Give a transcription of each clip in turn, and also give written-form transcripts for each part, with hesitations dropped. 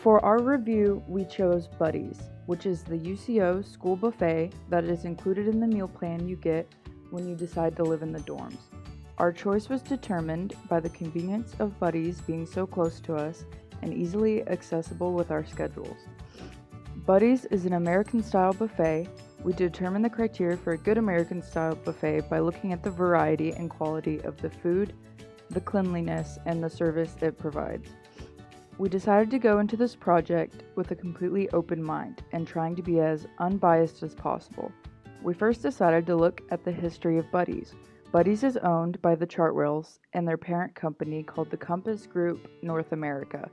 For our review, we chose Buddies, which is the UCO school buffet that is included in the meal plan you get when you decide to live in the dorms. Our choice was determined by the convenience of Buddies being so close to us and easily accessible with our schedules. Buddies is an American-style buffet. We determine the criteria for a good American-style buffet by looking at the variety and quality of the food, the cleanliness, and the service it provides. We decided to go into this project with a completely open mind and trying to be as unbiased as possible. We first decided to look at the history of Buddies. Buddies is owned by the Chartwells and their parent company called the Compass Group North America.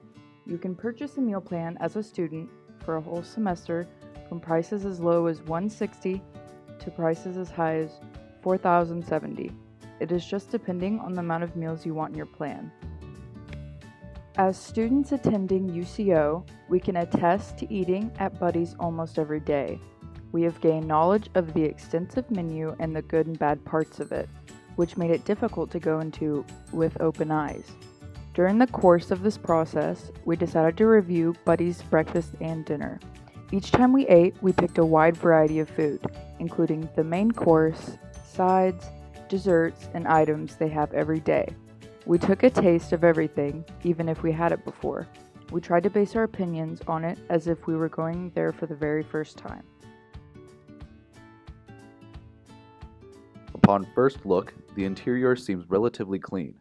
You can purchase a meal plan as a student for a whole semester from prices as low as $160 to prices as high as $4,070. It is just depending on the amount of meals you want in your plan. As students attending UCO, we can attest to eating at Buddies almost every day. We have gained knowledge of the extensive menu and the good and bad parts of it, which made it difficult to go into with open eyes. During the course of this process, we decided to review Buddies' breakfast and dinner. Each time we ate, we picked a wide variety of food, including the main course, sides, desserts, and items they have every day. We took a taste of everything, even if we had it before. We tried to base our opinions on it as if we were going there for the very first time. Upon first look, the interior seems relatively clean.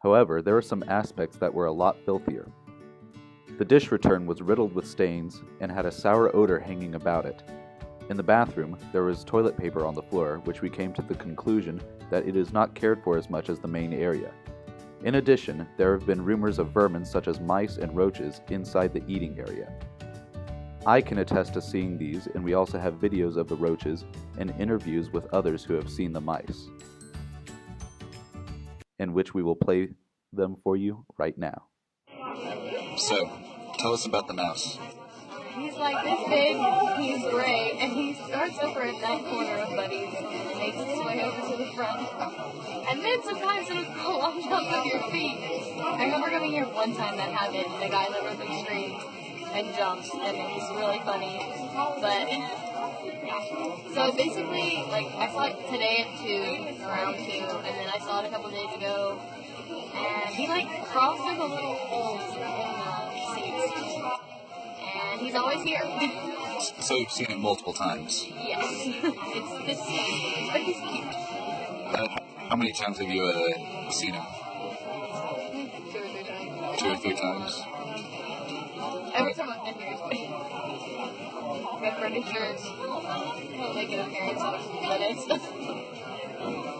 However, there are some aspects that were a lot filthier. The dish return was riddled with stains and had a sour odor hanging about it. In the bathroom, there was toilet paper on the floor, which we came to the conclusion that it is not cared for as much as the main area. In addition, there have been rumors of vermin such as mice and roaches inside the eating area. I can attest to seeing these, and we also have videos of the roaches and interviews with others who have seen the mice, in which we will play them for you right now. So, tell us about the mouse. He's like this big, he's gray, and he starts over at that corner of Buddies and makes his way over to the front. And then sometimes it'll go on top of your feet. I remember coming here one time that happened. The guy lived in the street and jumped, and it was really funny. But, yeah. So basically, like, I saw it today at 2, around 2, and then I saw it a couple days ago. And he, like, crawls through the little holes in the seats. And he's always here. So you've seen it multiple times? Yes. But he's cute. How many times have you seen him? 2 or 3 times. 2 or 3 times? Every time I'm in here, I'm pretty sure he'll make an appearance in a few minutes.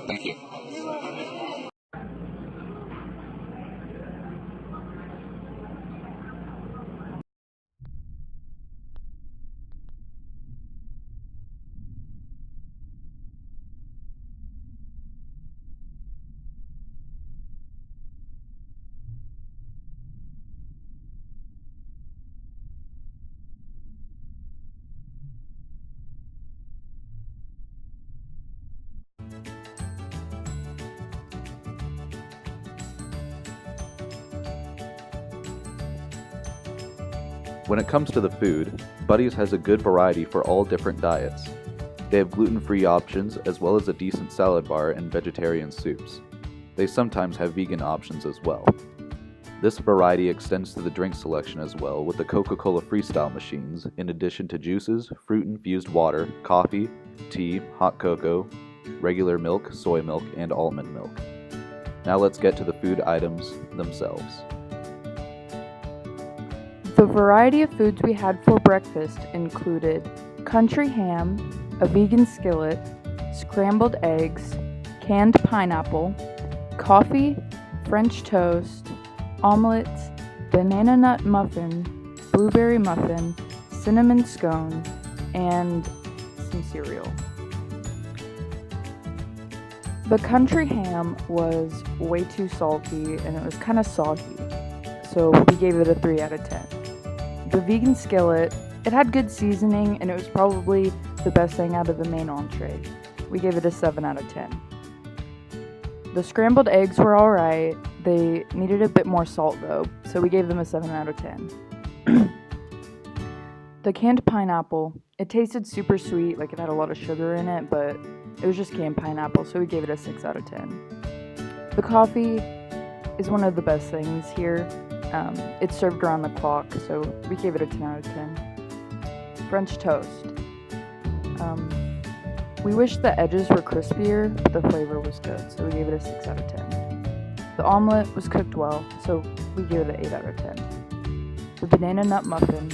Thank you. When it comes to the food, Buddies has a good variety for all different diets. They have gluten-free options as well as a decent salad bar and vegetarian soups. They sometimes have vegan options as well. This variety extends to the drink selection as well, with the Coca-Cola Freestyle machines, in addition to juices, fruit-infused water, coffee, tea, hot cocoa, regular milk, soy milk, and almond milk. Now let's get to the food items themselves. The variety of foods we had for breakfast included country ham, a vegan skillet, scrambled eggs, canned pineapple, coffee, French toast, omelets, banana nut muffin, blueberry muffin, cinnamon scone, and some cereal. The country ham was way too salty and it was kind of soggy, so we gave it a 3 out of 10. The vegan skillet, it had good seasoning and it was probably the best thing out of the main entree. We gave it a 7 out of 10. The scrambled eggs were alright, they needed a bit more salt though, so we gave them a 7 out of 10. The canned pineapple, it tasted super sweet, like it had a lot of sugar in it, but it was just canned pineapple, so we gave it a 6 out of 10. The coffee is one of the best things here. It's served around the clock, so we gave it a 10 out of 10. French toast. We wish the edges were crispier, but the flavor was good, so we gave it a 6 out of 10. The omelet was cooked well, so we gave it an 8 out of 10. The banana nut muffin.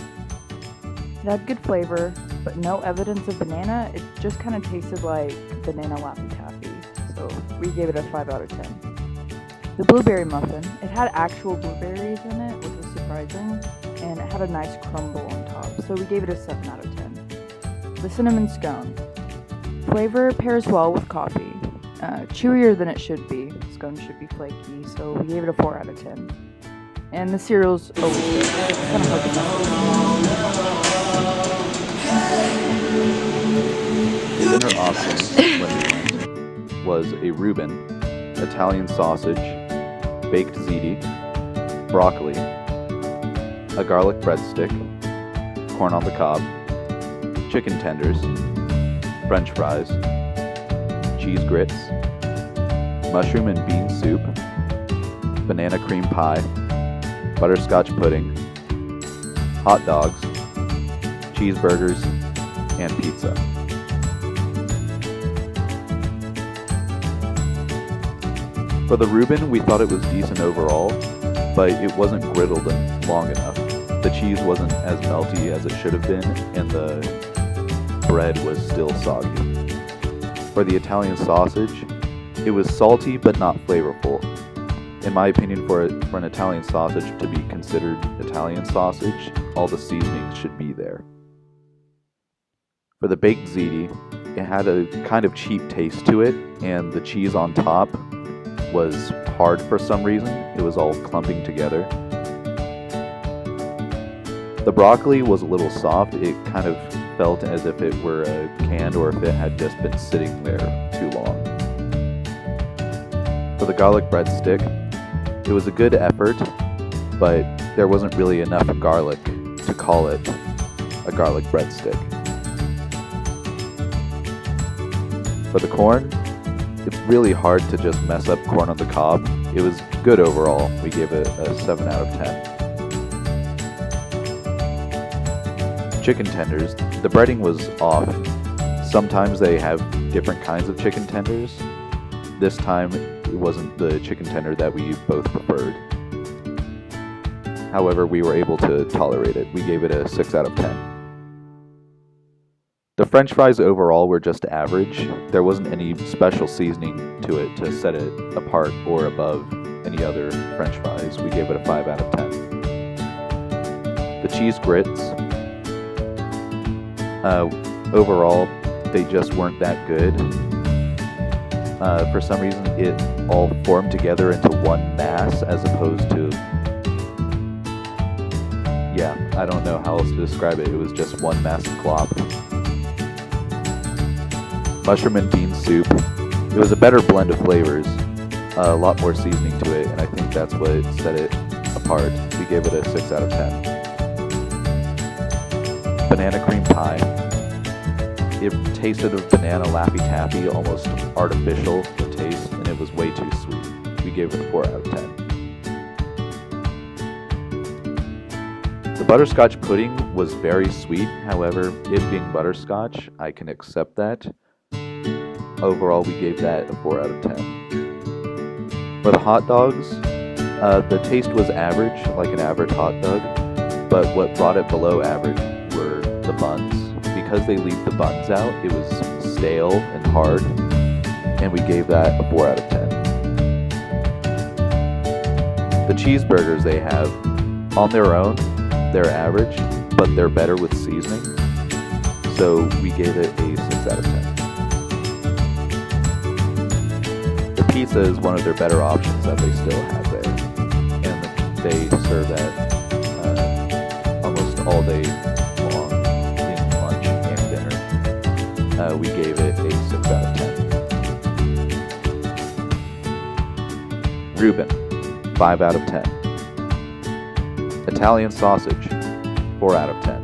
It had good flavor, but no evidence of banana. It just kind of tasted like banana Laffy Taffy, so we gave it a 5 out of 10. The blueberry muffin. It had actual blueberries in it, which was surprising, and it had a nice crumble on top, so we gave it a 7 out of 10. The cinnamon scone. Flavor pairs well with coffee. Chewier than it should be. Scone should be flaky, so we gave it a 4 out of 10. And the cereal's always good. It's kind of hard to The dinner options when we went was a Reuben, Italian sausage, baked ziti, broccoli, a garlic breadstick, corn on the cob, chicken tenders, French fries, cheese grits, mushroom and bean soup, banana cream pie, butterscotch pudding, hot dogs, cheeseburgers, and pizza. For the Reuben, we thought it was decent overall, but it wasn't griddled and long enough. The cheese wasn't as melty as it should have been, and the bread was still soggy. For the Italian sausage, it was salty but not flavorful. In my opinion, for an Italian sausage to be considered Italian sausage, all the seasonings should be there. For the baked ziti, it had a kind of cheap taste to it, and the cheese on top was hard for some reason. It was all clumping together. The broccoli was a little soft. It kind of felt as if it were canned or if it had just been sitting there too long. For the garlic breadstick, it was a good effort, but there wasn't really enough garlic to call it a garlic breadstick. For the corn, it's really hard to just mess up corn on the cob. It was good overall. We gave it a 7 out of 10. Chicken tenders, the breading was off. Sometimes they have different kinds of chicken tenders. This time, it wasn't the chicken tender that we both preferred. However, we were able to tolerate it. We gave it a 6 out of 10. The French fries overall were just average. There wasn't any special seasoning to it to set it apart or above any other French fries. We gave it a 5 out of 10. The cheese grits, overall, they just weren't that good. For some reason, it all formed together into one mass as opposed to... yeah, I don't know how else to describe it. It was just one massive glop. Mushroom and bean soup. It was a better blend of flavors, a lot more seasoning to it, and I think that's what set it apart. We gave it a 6 out of 10. Banana cream pie. It tasted of banana Laffy Taffy, almost artificial in taste, and it was way too sweet. We gave it a 4 out of 10. The butterscotch pudding was very sweet. However, it being butterscotch, I can accept that. Overall, we gave that a 4 out of 10. For the hot dogs, the taste was average, like an average hot dog, but what brought it below average were the buns. Because they leave the buns out, it was stale and hard, and we gave that a 4 out of 10. The cheeseburgers they have, on their own, they're average, but they're better with seasoning, so we gave it a 6 out of 10. The pizza is one of their better options that they still have there, and they serve that almost all day long in lunch and dinner. We gave it a 6 out of 10. Reuben, 5 out of 10. Italian sausage, 4 out of 10.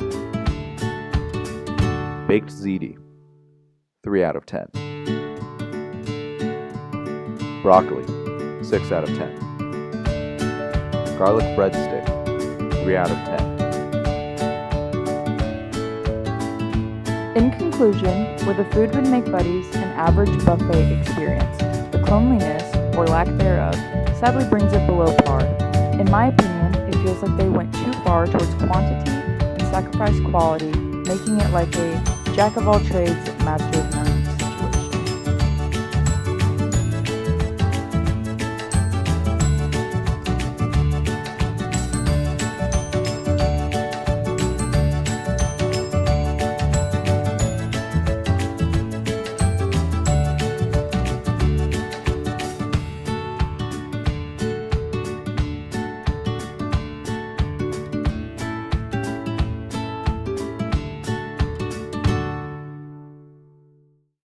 Baked ziti, 3 out of 10. Broccoli, 6 out of 10. Garlic breadstick, 3 out of 10. In conclusion, where the food would make Buddy's an average buffet experience, the cleanliness, or lack thereof, sadly brings it below par. In my opinion, it feels like they went too far towards quantity and sacrificed quality, making it like a jack-of-all-trades, master of